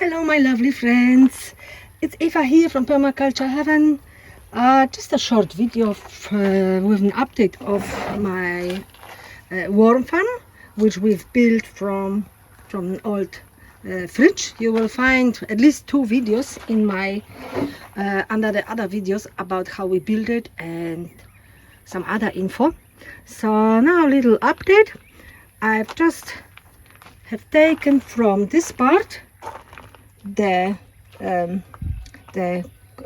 Hello my lovely friends, it's Eva here from Permaculture Heaven. Just a short video with an update of my worm farm, which we've built from an old fridge. You will find at least 2 videos in my under the other videos about how we built it and some other info. So now a little update. I've just have taken from this part the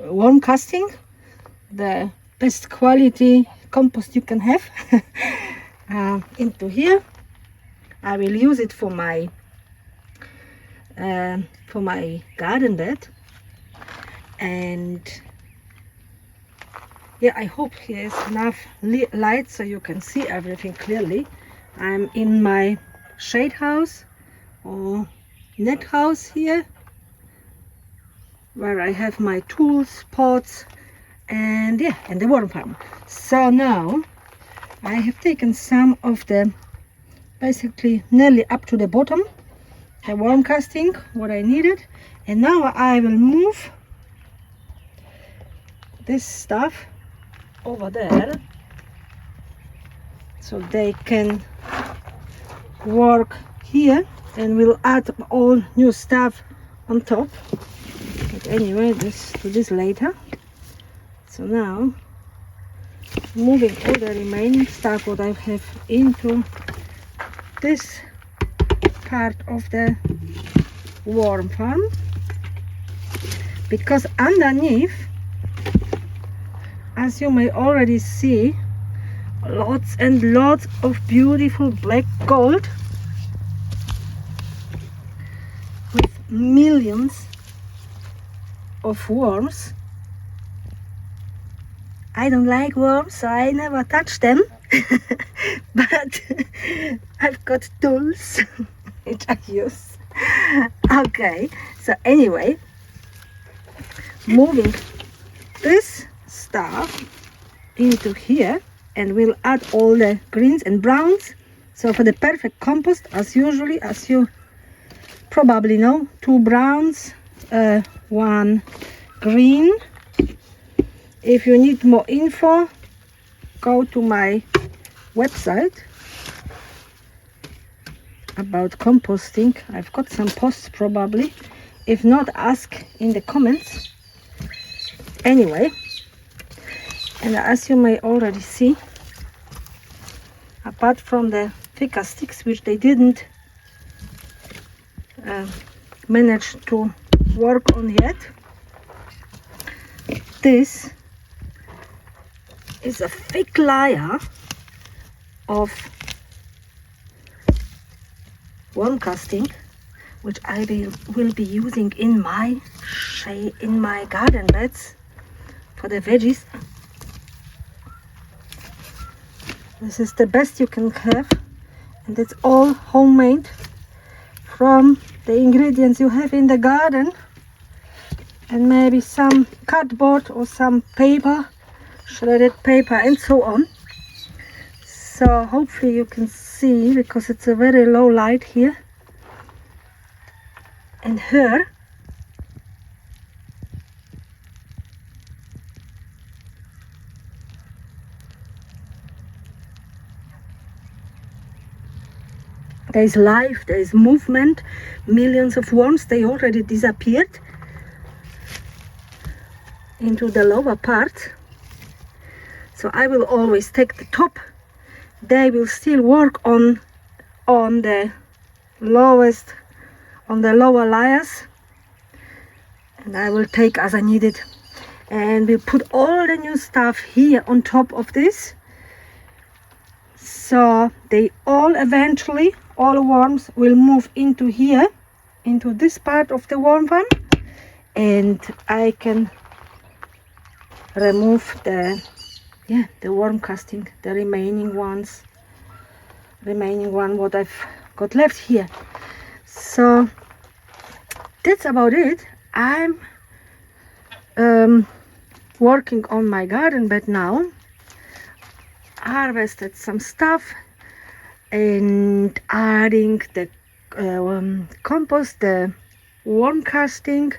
worm casting, the best quality compost you can have, into here. I will use it for my garden bed, and yeah, I hope here's enough light so you can see everything clearly. I'm in my shade house or net house here, where I have my tools, pots, and yeah, and the worm farm. So now I have taken some of the, basically nearly up to the bottom, the worm casting, what I needed, and now I will move this stuff over there so they can work here, and we'll add all new stuff on top. But anyway, do this later. So now moving all the remaining stuff what I have into this part of the worm farm, because underneath, as you may already see, lots and lots of beautiful black gold with millions of worms. I don't like worms, so I never touch them, but I've got tools which I use. Okay, so anyway, moving this stuff into here, and we'll add all the greens and browns. So for the perfect compost, as usually, as you probably know, 2 browns, 1 green. If you need more info, go to my website about composting. I've got some posts probably. If not, ask in the comments. Anyway, and as you may already see, apart from the thicker sticks which they didn't manage to work on yet, this is a thick layer of worm casting, which I will be using in my garden beds for the veggies. This is the best you can have, and it's all homemade from the ingredients you have in the garden, and maybe some cardboard or some paper, shredded paper, and so on. So hopefully you can see, because it's a very low light here, and here there is life, there is movement, millions of worms. They already disappeared into the lower part. So I will always take the top. They will still work on the lowest, on the lower layers, and I will take as I need it. And we put all the new stuff here on top of this. So they all eventually, all worms will move into here, into this part of the worm farm, and I can remove the worm casting, the remaining one what I've got left here. So that's about it. I'm working on my garden bed now. Harvested some stuff and adding the compost, the worm casting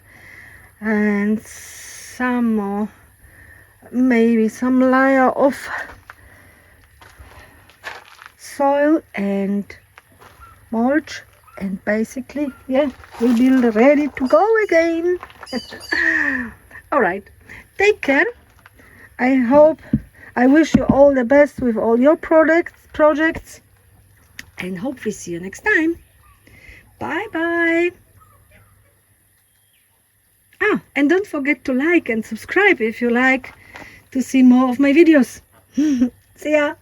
and some more, maybe some layer of soil and mulch, and basically, yeah, we'll be ready to go again. All right, take care. I wish you all the best with all your projects, and hope we see you next time. Bye bye. And don't forget to like and subscribe if you like to see more of my videos. See ya.